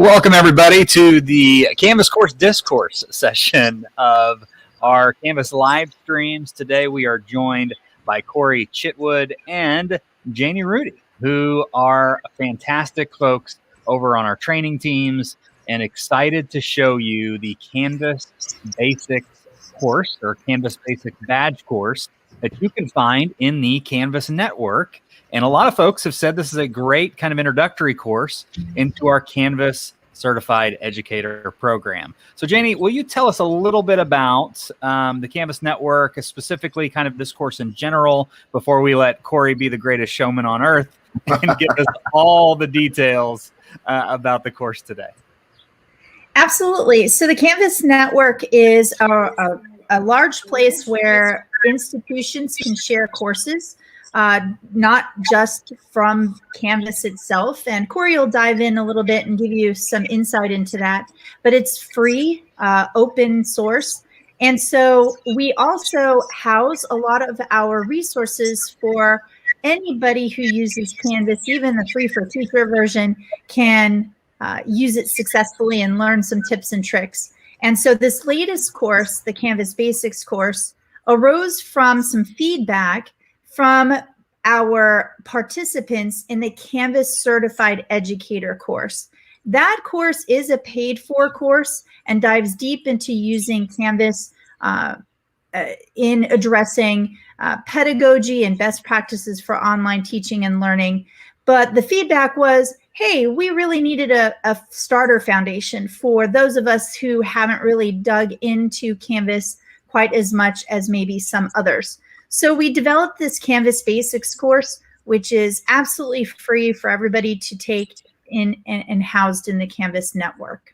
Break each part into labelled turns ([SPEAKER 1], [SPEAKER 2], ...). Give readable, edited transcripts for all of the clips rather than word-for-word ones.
[SPEAKER 1] Welcome, everybody, to the Canvas course discourse session of our Canvas live streams. Today, we are joined by Corey Chitwood and Janie Rudy, who are fantastic folks over on our training teams, and excited to show you the Canvas Basics course or Canvas Basics badge course that you can find in the Canvas network. And a lot of folks have said this is a great kind of introductory course into our Canvas Certified Educator program. So, Janie, will you tell us a little bit about the Canvas network, specifically kind of this course in general, before we let Corey be the greatest showman on earth and give us all the details about the course today?
[SPEAKER 2] Absolutely. So the Canvas network is a large place where institutions can share courses, not just from Canvas itself. And Corey will dive in a little bit and give you some insight into that. But it's free, open source. And so we also house a lot of our resources for anybody who uses Canvas. Even the free for teacher version can use it successfully and learn some tips and tricks. And so this latest course, the Canvas Basics course, arose from some feedback from our participants in the Canvas Certified Educator course. That course is a paid-for course and dives deep into using Canvas in addressing pedagogy and best practices for online teaching and learning. But the feedback was, hey, we really needed a starter foundation for those of us who haven't really dug into Canvas quite as much as maybe some others. So we developed this Canvas Basics course, which is absolutely free for everybody to take in and housed in the Canvas network.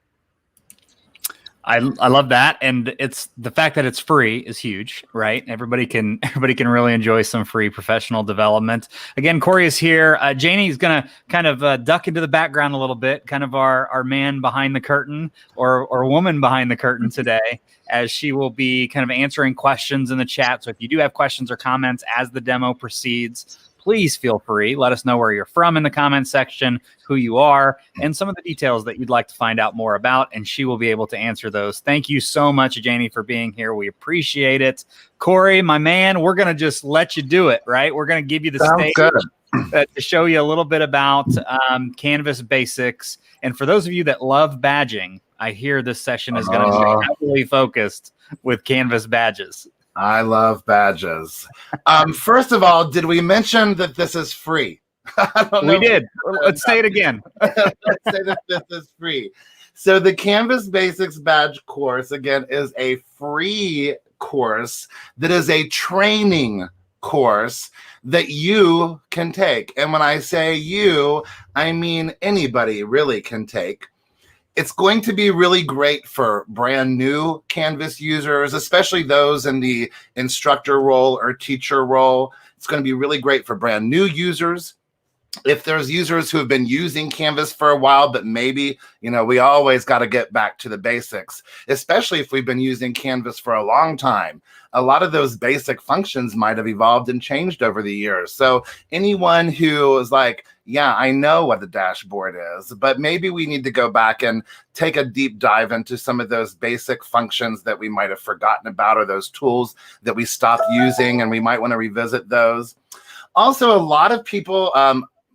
[SPEAKER 1] I love that, and it's the fact that it's free is huge, right? Everybody can really enjoy some free professional development. Again, Corey is here. Janie is going to kind of duck into the background a little bit, kind of our man behind the curtain or woman behind the curtain today, as she will be kind of answering questions in the chat. So if you do have questions or comments as the demo proceeds, please feel free. Let us know where you're from in the comments section, who you are, and some of the details that you'd like to find out more about, and she will be able to answer those. Thank you so much, Janie, for being here. We appreciate it. Corey, my man, we're going to just let you do it, right? We're going to give you the stage to show you a little bit about Canvas Basics. And for those of you that love badging, I hear this session is going to be heavily focused with Canvas badges.
[SPEAKER 3] I love badges. First of all, did we mention that this is free?
[SPEAKER 1] We did. Let's say it again.
[SPEAKER 3] Let's say that this is free. So the Canvas Basics badge course, again, is a free course that is a training course that you can take. And when I say you, I mean anybody really can take. It's going to be really great for brand new Canvas users, especially those in the instructor role or teacher role. It's going to be really great for brand new users. If there's users who have been using Canvas for a while, but maybe, we always got to get back to the basics, especially if we've been using Canvas for a long time. A lot of those basic functions might have evolved and changed over the years. So anyone who is like, yeah, I know what the dashboard is, but maybe we need to go back and take a deep dive into some of those basic functions that we might have forgotten about, or those tools that we stopped using, and we might want to revisit those. Also, a lot of people,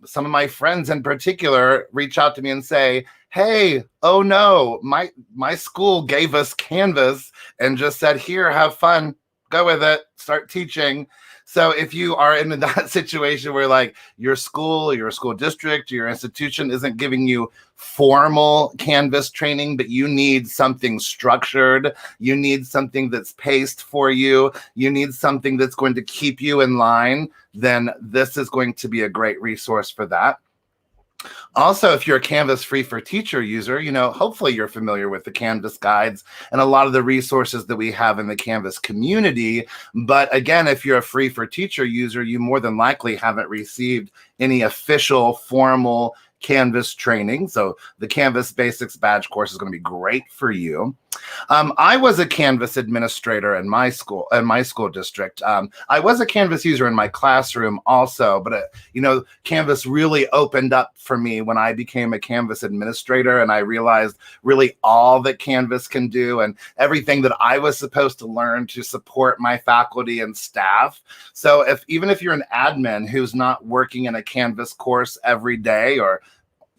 [SPEAKER 3] some of my friends in particular, reach out to me and say, hey, oh no, my school gave us Canvas and just said, here, have fun, go with it, start teaching. So if you are in that situation where like your school, your school district, your institution isn't giving you formal Canvas training, but you need something structured, you need something that's paced for you, you need something that's going to keep you in line, then this is going to be a great resource for that. Also, if you're a Canvas Free for Teacher user, hopefully you're familiar with the Canvas guides and a lot of the resources that we have in the Canvas community. But again, if you're a Free for Teacher user, you more than likely haven't received any official formal Canvas training. So the Canvas Basics badge course is going to be great for you. I was a Canvas administrator in my school district. I was a Canvas user in my classroom also, but Canvas really opened up for me when I became a Canvas administrator, and I realized really all that Canvas can do and everything that I was supposed to learn to support my faculty and staff. So even if you're an admin who's not working in a Canvas course every day, or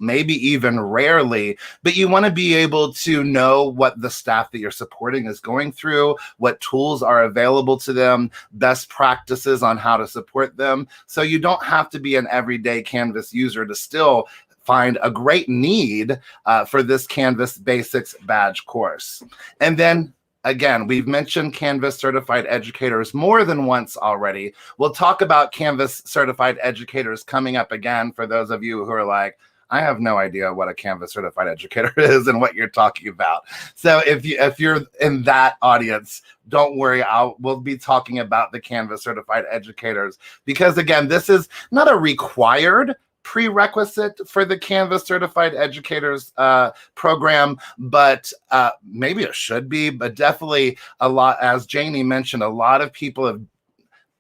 [SPEAKER 3] maybe even rarely, but you want to be able to know what the staff that you're supporting is going through, what tools are available to them, best practices on how to support them. So you don't have to be an everyday Canvas user to still find a great need for this Canvas Basics badge course. And then again, we've mentioned Canvas certified educators more than once already. We'll talk about Canvas certified educators coming up again for those of you who are like, I have no idea what a Canvas certified educator is and what you're talking about. So if you're in that audience, don't worry. We'll be talking about the Canvas certified educators, because again, this is not a required prerequisite for the Canvas certified educators program, but maybe it should be. But definitely a lot, as Janie mentioned, a lot of people have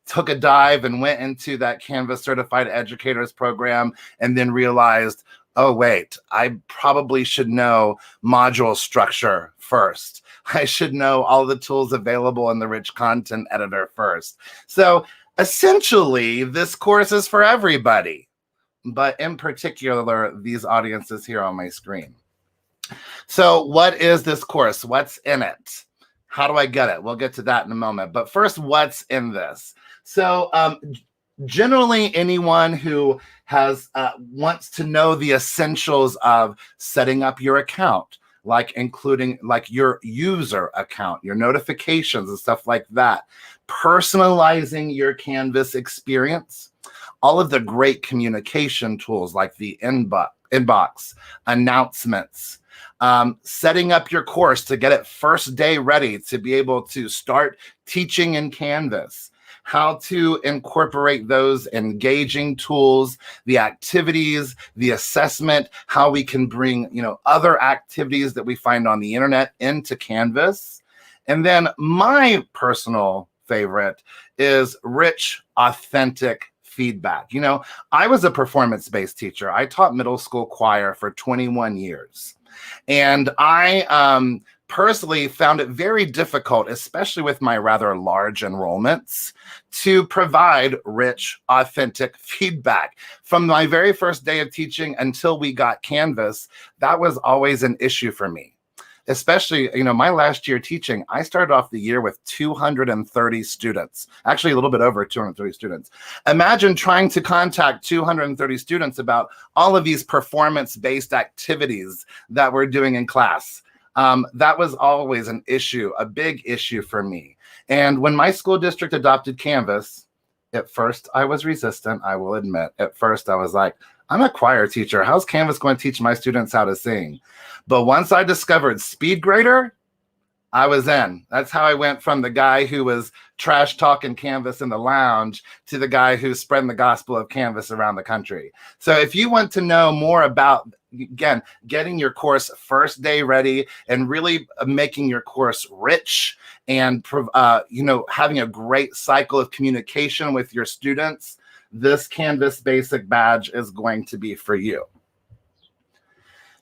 [SPEAKER 3] took a dive and went into that Canvas certified educators program and then realized, oh, wait, I probably should know module structure first. I should know all the tools available in the rich content editor first. So essentially, this course is for everybody, but in particular, these audiences here on my screen. So what is this course? What's in it? How do I get it? We'll get to that in a moment. But first, what's in this? So generally, anyone who has wants to know the essentials of setting up your account, like including like your user account, your notifications and stuff like that, personalizing your Canvas experience, all of the great communication tools like the inbox, announcements, setting up your course to get it first day ready to be able to start teaching in Canvas, how to incorporate those engaging tools, the activities, the assessment, how we can bring, other activities that we find on the internet into Canvas. And then my personal favorite is rich, authentic feedback. I was a performance-based teacher. I taught middle school choir for 21 years. And I personally found it very difficult, especially with my rather large enrollments, to provide rich, authentic feedback. From my very first day of teaching until we got Canvas, that was always an issue for me. Especially, my last year teaching, I started off the year with 230 students, actually a little bit over 230 students. Imagine trying to contact 230 students about all of these performance-based activities that we're doing in class. That was always an issue, a big issue for me. And when my school district adopted Canvas, at first I was resistant, I will admit. At first I was like, I'm a choir teacher. How's Canvas going to teach my students how to sing? But once I discovered SpeedGrader, I was in. That's how I went from the guy who was trash talking Canvas in the lounge to the guy who's spreading the gospel of Canvas around the country. So if you want to know more about, again, getting your course first day ready and really making your course rich and, having a great cycle of communication with your students, this Canvas Basic Badge is going to be for you.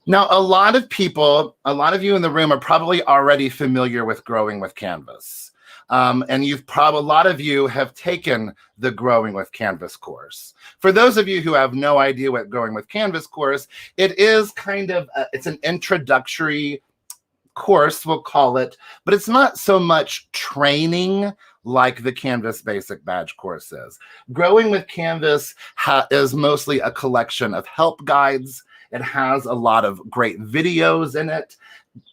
[SPEAKER 3] Now, a lot of you in the room are probably already familiar with Growing with Canvas. And a lot of you have taken the Growing with Canvas course. For those of you who have no idea what Growing with Canvas course, it is it's an introductory course, we'll call it, but it's not so much training like the Canvas Basic Badge course is. Growing with Canvas is mostly a collection of help guides. It has a lot of great videos in it.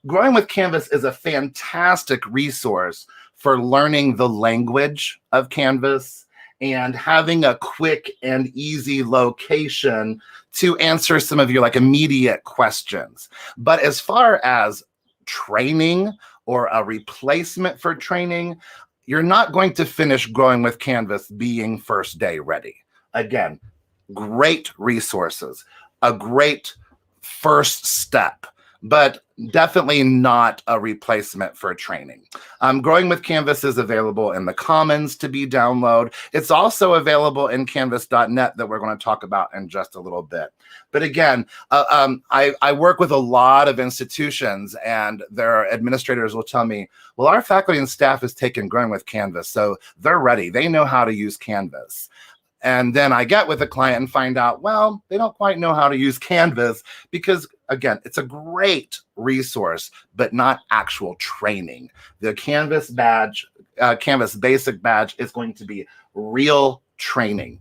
[SPEAKER 3] Growing with Canvas is a fantastic resource for learning the language of Canvas and having a quick and easy location to answer some of your immediate questions. But as far as training or a replacement for training, you're not going to finish Growing with Canvas being first day ready. Again, great resources, a great first step, but definitely not a replacement for training. Growing with Canvas is available in the Commons to be downloaded. It's also available in canvas.net that we're going to talk about in just a little bit. But again, I work with a lot of institutions, and their administrators will tell me, well, our faculty and staff has taken Growing with Canvas, so they're ready. They know how to use Canvas. And then I get with a client and find out, well, they don't quite know how to use Canvas because, again, it's a great resource, but not actual training. The Canvas badge, Canvas Basic badge is going to be real training.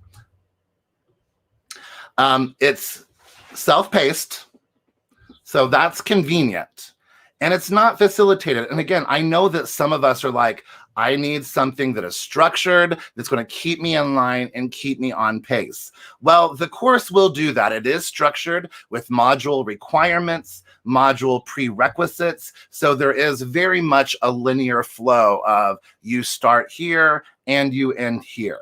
[SPEAKER 3] It's self-paced, so that's convenient. And it's not facilitated. And again, I know that some of us are like, I need something that is structured, that's going to keep me in line and keep me on pace. Well, the course will do that. It is structured with module requirements, module prerequisites. So there is very much a linear flow of you start here and you end here.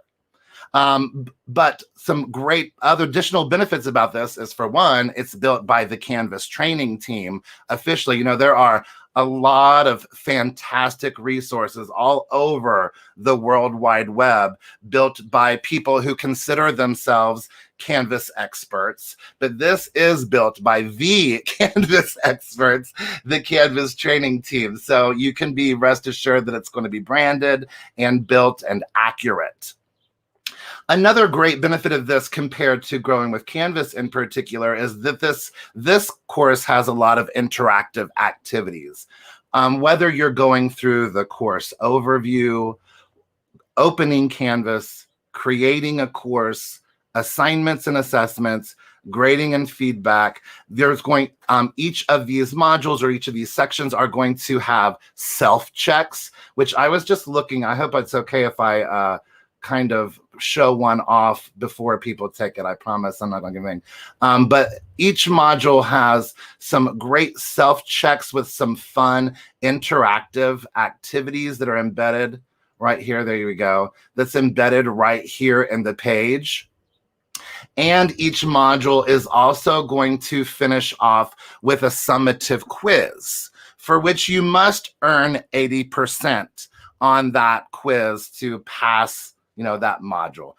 [SPEAKER 3] But some great other additional benefits about this is, for one, it's built by the Canvas training team officially. You know, there are a lot of fantastic resources all over the World Wide Web built by people who consider themselves Canvas experts, but this is built by the Canvas experts, the Canvas training team. So you can be rest assured that it's going to be branded and built and accurate. Another great benefit of this compared to Growing with Canvas in particular is that this course has a lot of interactive activities. Whether you're going through the course overview, opening Canvas, creating a course, assignments and assessments, grading and feedback, there's going, each of these modules or each of these sections are going to have self-checks, which I was just looking, I hope it's okay if I kind of show one off before people take it. I promise I'm not going to give anything. But each module has some great self-checks with some fun interactive activities that are embedded right here. There you go. That's embedded right here in the page. And each module is also going to finish off with a summative quiz for which you must earn 80% on that quiz to pass, you know, that module.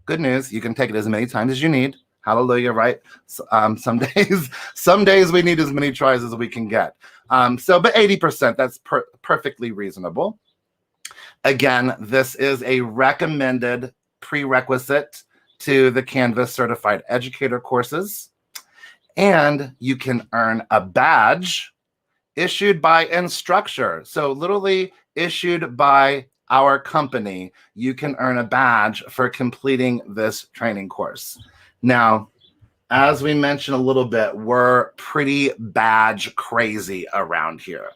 [SPEAKER 3] Good news, you can take it as many times as you need. Hallelujah, right? Some days we need as many tries as we can get. But 80%, that's perfectly reasonable. Again, this is a recommended prerequisite to the Canvas Certified Educator courses. And you can earn a badge issued by Instructure. So literally issued by our company, you can earn a badge for completing this training course. Now, as we mentioned a little bit, we're pretty badge crazy around here.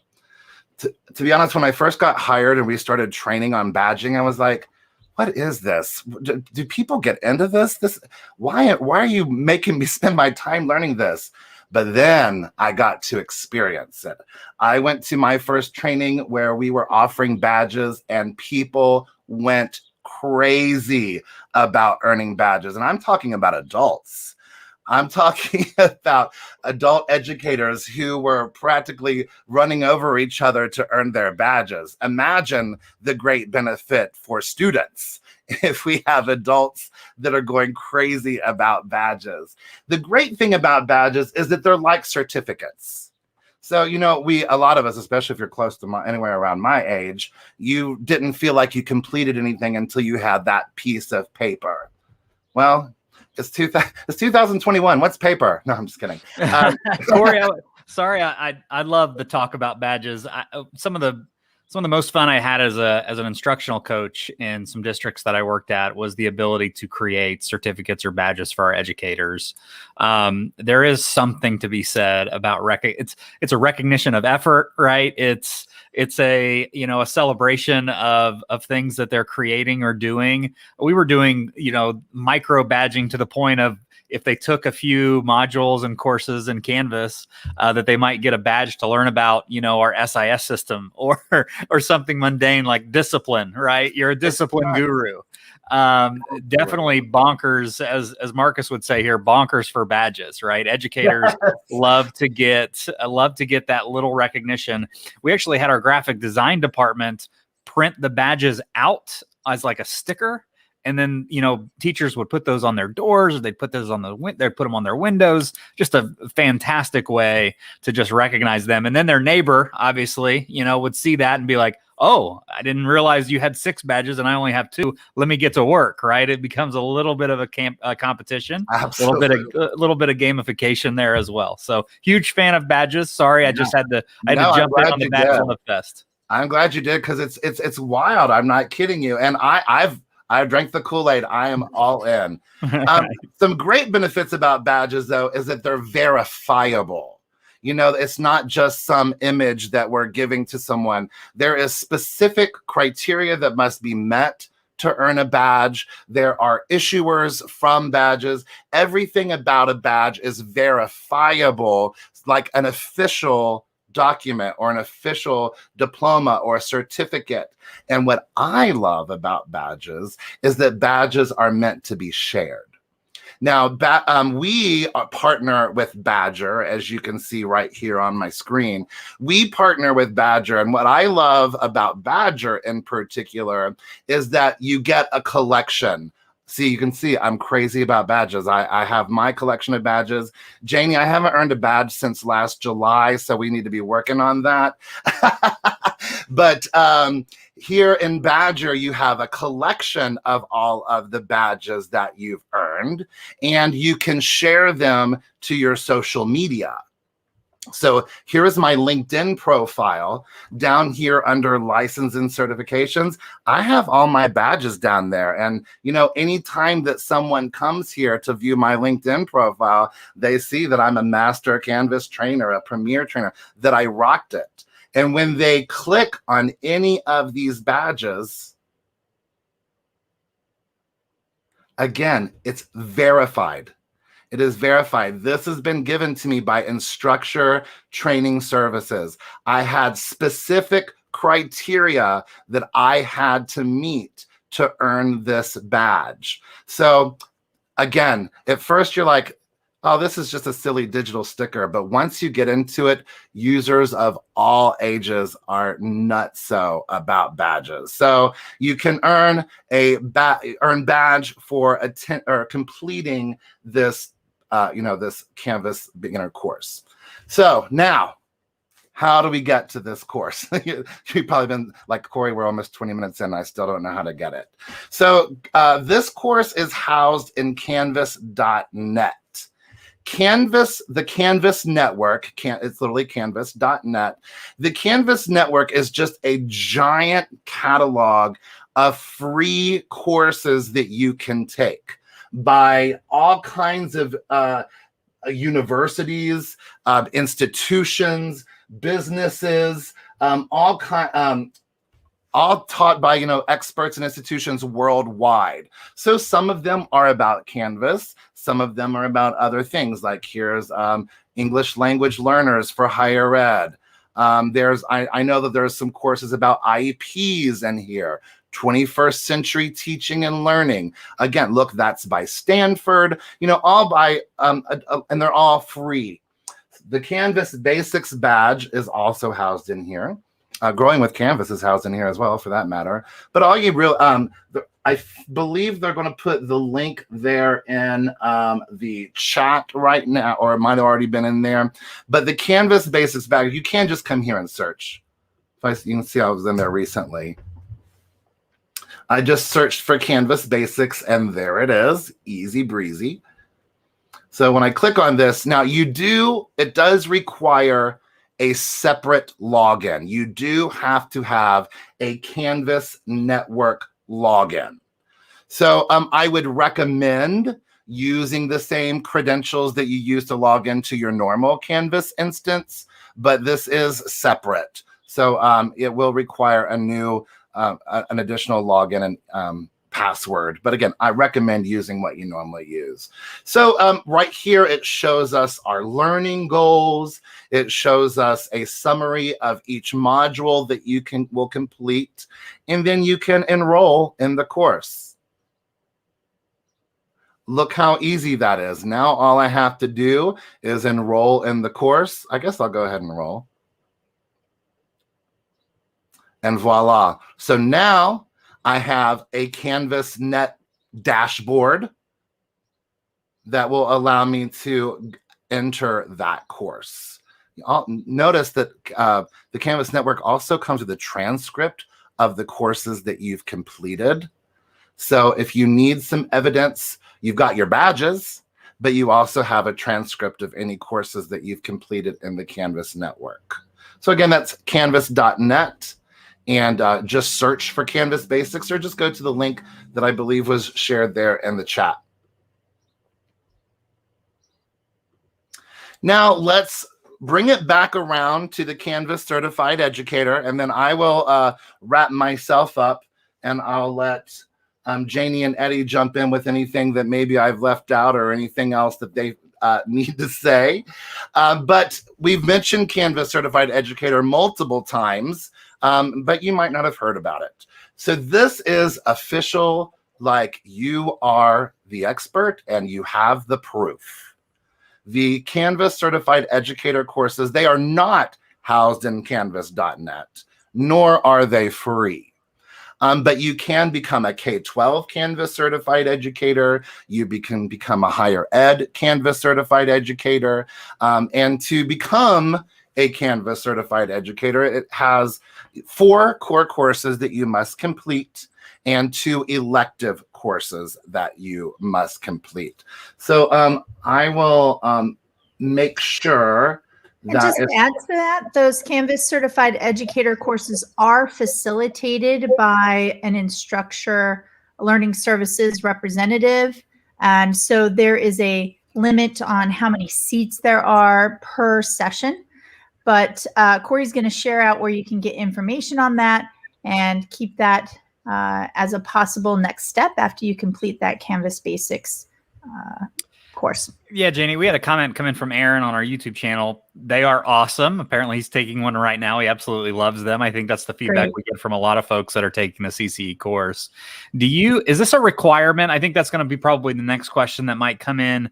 [SPEAKER 3] To be honest, when I first got hired and we started training on badging, I was like, what is this? Do people get into this? Why are you making me spend my time learning this? But then I got to experience it. I went to my first training where we were offering badges and people went crazy about earning badges. And I'm talking about adults. I'm talking about adult educators who were practically running over each other to earn their badges. Imagine the great benefit for students if we have adults that are going crazy about badges. The great thing about badges is that they're like certificates. So, you know, a lot of us, especially if you're close to anywhere around my age, you didn't feel like you completed anything until you had that piece of paper. Well, it's 2021. What's paper? No, I'm just kidding.
[SPEAKER 1] Corey, sorry, I love the talk about badges. Some of the most fun I had as an instructional coach in some districts that I worked at was the ability to create certificates or badges for our educators. There is something to be said about it's a recognition of effort, right? It's a, you know, a celebration of things that they're creating or doing. We were doing, you know, micro badging to the point of if they took a few modules and courses in Canvas, that they might get a badge to learn about, our SIS system or something mundane like discipline, right? You're a discipline guru. Definitely bonkers, as Marcus would say here, bonkers for badges, right? Educators love to get that little recognition. We actually had our graphic design department print the badges out as like a sticker, and then teachers would put those on their doors, or they'd put those on they'd put them on their windows. Just a fantastic way to just recognize them. And then their neighbor obviously would see that and be like, oh, I didn't realize you had 6 badges and I only have 2. Let me get to work, right? It becomes a little bit of a competition,
[SPEAKER 3] Absolutely.
[SPEAKER 1] a little bit of gamification there as well. So huge fan of badges. Sorry, I just had to jump in on the badge on the fest.
[SPEAKER 3] I'm glad you did, because it's wild. I'm not kidding you. And I've drank the Kool-Aid. I am all in. Some great benefits about badges, though, is that they're verifiable. It's not just some image that we're giving to someone. There is specific criteria that must be met to earn a badge. There are issuers from badges. Everything about a badge is verifiable, like an official document or an official diploma or a certificate. And what I love about badges is that badges are meant to be shared. Now, we partner with Badger, as you can see right here on my screen. We partner with Badger, and what I love about Badger in particular is that you get a collection. See, you can see I'm crazy about badges. I have my collection of badges. Janie, I haven't earned a badge since last July, so we need to be working on that. But here in Badger, you have a collection of all of the badges that you've earned, and you can share them to your social media. So here is my LinkedIn profile. Down here under license and certifications, I have all my badges down there. And, anytime that someone comes here to view my LinkedIn profile, they see that I'm a master Canvas trainer, a premier trainer, that I rocked it. And when they click on any of these badges, again, it's verified. It is verified. This has been given to me by Instructure Training Services. I had specific criteria that I had to meet to earn this badge. So again, at first you're like, oh, this is just a silly digital sticker. But once you get into it, users of all ages are nutso about badges. So you can earn a badge for completing this this Canvas beginner course. So now, how do we get to this course? You've probably been like, Corey, we're almost 20 minutes in. I still don't know how to get it. So this course is housed in canvas.net. The Canvas network, it's literally canvas.net. The Canvas network is just a giant catalog of free courses that you can take by all kinds of universities, institutions, businesses, all taught by experts and institutions worldwide. So some of them are about Canvas, some of them are about other things. Like here's English language learners for higher ed. I know that there's some courses about IEPs in here. 21st century teaching and learning. Again, look, that's by Stanford, all by, and they're all free. The Canvas Basics badge is also housed in here. Growing with Canvas is housed in here as well, for that matter. But all you I believe they're going to put the link there in the chat right now, or it might have already been in there. But the Canvas Basics badge, you can just come here and search. You can see I was in there recently. I just searched for Canvas Basics, and there it is, easy breezy. So when I click on this, now it does require a separate login. You do have to have a Canvas network login. So I would recommend using the same credentials that you use to log into your normal Canvas instance, but this is separate. So it will require a new an additional login and password. But again, I recommend using what you normally use. So right here, it shows us our learning goals. It shows us a summary of each module that you will complete, and then you can enroll in the course. Look how easy that is. Now all I have to do is enroll in the course. I guess I'll go ahead and enroll. And voila. So now I have a Canvas Net dashboard that will allow me to enter that course. Notice that the Canvas Network also comes with a transcript of the courses that you've completed. So if you need some evidence, you've got your badges, but you also have a transcript of any courses that you've completed in the Canvas Network. So again, that's canvas.net. And just search for Canvas Basics, or just go to the link that I believe was shared there in the chat. Now let's bring it back around to the Canvas Certified Educator, and then I will wrap myself up, and I'll let Janie and Eddie jump in with anything that maybe I've left out or anything else that they need to say. But we've mentioned Canvas Certified Educator multiple times, but you might not have heard about it. So this is official, like you are the expert and you have the proof. The Canvas Certified Educator courses, they are not housed in canvas.net, nor are they free. But you can become a K-12 Canvas Certified Educator. You can become a higher ed Canvas Certified Educator. And to become a Canvas Certified Educator, it has 4 core courses that you must complete and 2 elective courses that you must complete. So I will make sure
[SPEAKER 2] and just to add to that, those Canvas Certified Educator courses are facilitated by an Instructure Learning Services representative. And so there is a limit on how many seats there are per session. But Corey's going to share out where you can get information on that and keep that as a possible next step after you complete that Canvas Basics course.
[SPEAKER 1] Yeah, Janie, we had a comment come in from Aaron on our YouTube channel. They are awesome. Apparently he's taking one right now. He absolutely loves them. I think that's the feedback we get from a lot of folks that are taking the CCE course. Is this a requirement? I think that's going to be probably the next question that might come in.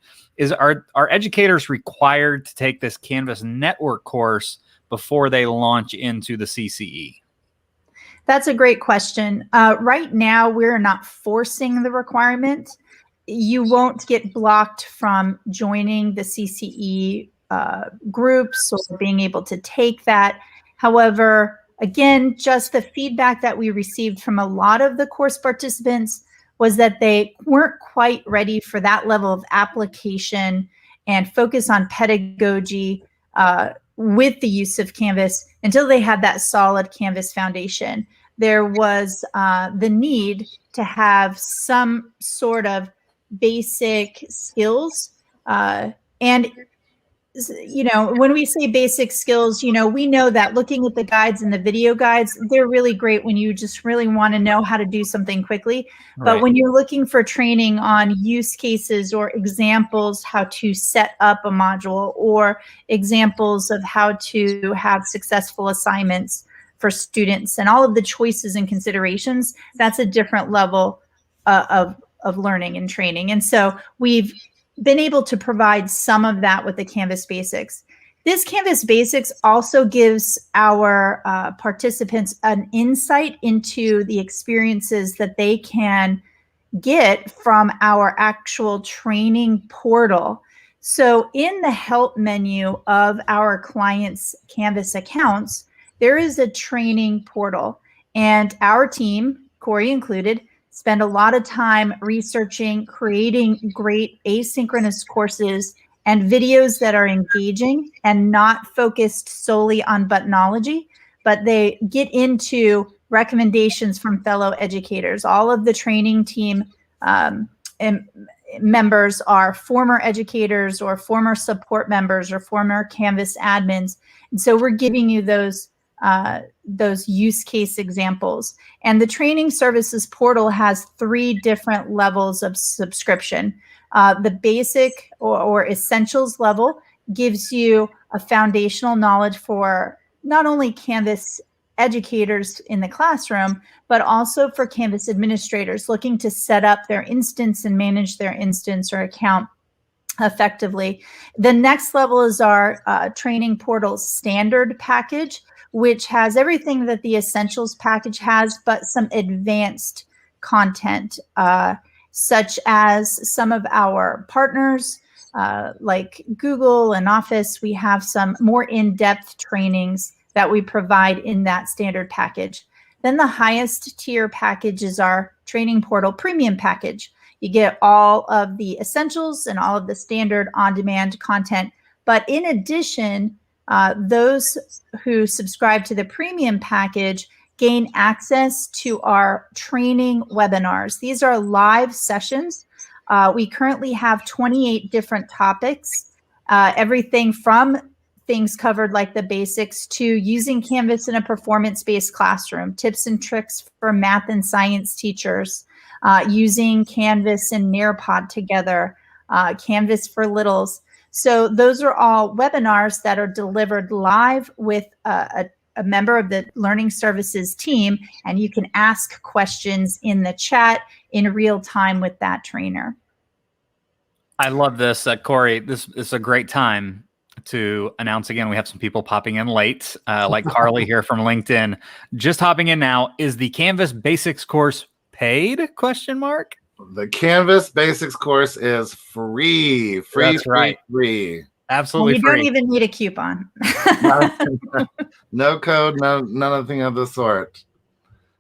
[SPEAKER 1] Are educators required to take this Canvas Network course before they launch into the CCE?
[SPEAKER 2] That's a great question. Right now, we're not forcing the requirement. You won't get blocked from joining the CCE groups or being able to take that. However, again, just the feedback that we received from a lot of the course participants was that they weren't quite ready for that level of application and focus on pedagogy with the use of Canvas until they had that solid Canvas foundation. There was the need to have some sort of basic skills. And, when we say basic skills, we know that looking at the guides and the video guides, they're really great when you just really want to know how to do something quickly. But when you're looking for training on use cases or examples, how to set up a module or examples of how to have successful assignments for students and all of the choices and considerations, that's a different level of learning and training. And so we've been able to provide some of that with the Canvas Basics. This Canvas Basics also gives our participants an insight into the experiences that they can get from our actual training portal. So in the help menu of our clients' Canvas accounts, there is a training portal, and our team, Corey included, spend a lot of time researching, creating great asynchronous courses and videos that are engaging and not focused solely on buttonology, but they get into recommendations from fellow educators. All of the training team members are former educators or former support members or former Canvas admins. And so we're giving you those those use case examples. And the training services portal has 3 different levels of subscription. The basic or essentials level gives you a foundational knowledge for not only Canvas educators in the classroom, but also for Canvas administrators looking to set up their instance and manage their instance or account effectively. The next level is our training portal standard package, which has everything that the essentials package has, but some advanced content, such as some of our partners, like Google and Office. We have some more in-depth trainings that we provide in that standard package. Then the highest tier package is our training portal premium package. You get all of the essentials and all of the standard on-demand content. But in addition, those who subscribe to the premium package gain access to our training webinars. These are live sessions. We currently have 28 different topics, everything from things covered like the basics to using Canvas in a performance-based classroom, tips and tricks for math and science teachers, using Canvas and Nearpod together, Canvas for littles. So those are all webinars that are delivered live with a member of the Learning Services team, and you can ask questions in the chat in real time with that trainer.
[SPEAKER 1] I love this, Corey. This is a great time to announce again, we have some people popping in late, like Carly here from LinkedIn. Just hopping in now, is the Canvas Basics course paid? Question mark.
[SPEAKER 3] The Canvas Basics course is free.
[SPEAKER 1] That's right.
[SPEAKER 3] Free.
[SPEAKER 1] Absolutely
[SPEAKER 2] you
[SPEAKER 1] free.
[SPEAKER 2] don't even need a coupon.
[SPEAKER 3] No code, nothing of the sort.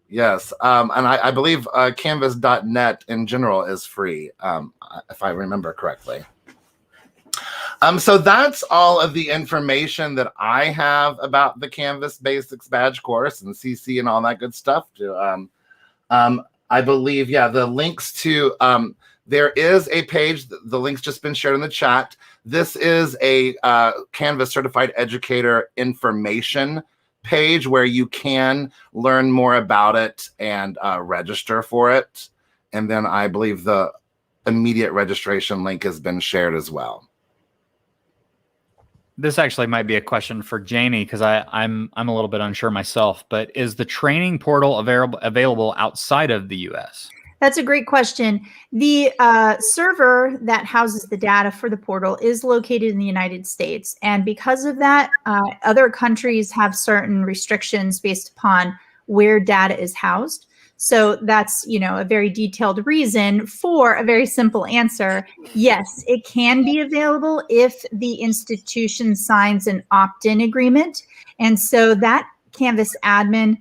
[SPEAKER 3] Yes, and I believe Canvas.net in general is free, if I remember correctly. So that's all of the information that I have about the Canvas Basics badge course and CC and all that good stuff. I believe, yeah, the links to, there is a page, the link's just been shared in the chat. This is a Canvas Certified Educator information page where you can learn more about it and register for it. And then I believe the immediate registration link has been shared as well.
[SPEAKER 1] This actually might be a question for Janie, because I'm a little bit unsure myself, but is the training portal available outside of the US?
[SPEAKER 2] That's a great question. The server that houses the data for the portal is located in the United States. And because of that, other countries have certain restrictions based upon where data is housed. So that's, a very detailed reason for a very simple answer. Yes, it can be available if the institution signs an opt-in agreement. And so that Canvas admin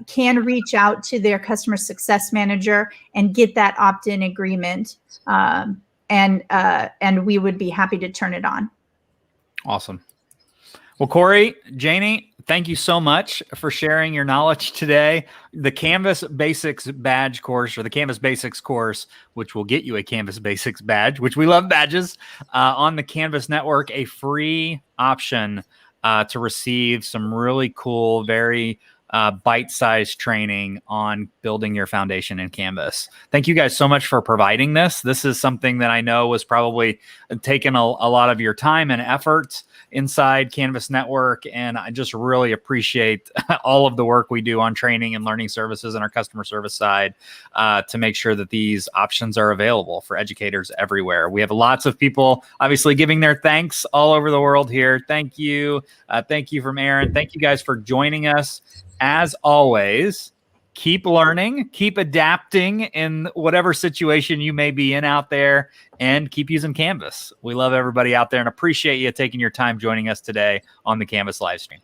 [SPEAKER 2] can reach out to their customer success manager and get that opt-in agreement. And we would be happy to turn it on.
[SPEAKER 1] Awesome. Well, Corey, Janie, thank you so much for sharing your knowledge today. The Canvas Basics badge course, or the Canvas Basics course, which will get you a Canvas Basics badge, which we love badges, on the Canvas network, a free option to receive some really cool, very bite-sized training on building your foundation in Canvas. Thank you guys so much for providing this. This is something that I know was probably taking a lot of your time and effort inside Canvas Network, and I just really appreciate all of the work we do on training and learning services and our customer service side to make sure that these options are available for educators everywhere. We have lots of people obviously giving their thanks all over the world here. Thank you. Thank you from Aaron. Thank you guys for joining us. As always, keep learning, keep adapting in whatever situation you may be in out there, and keep using Canvas. We love everybody out there and appreciate you taking your time joining us today on the Canvas live stream.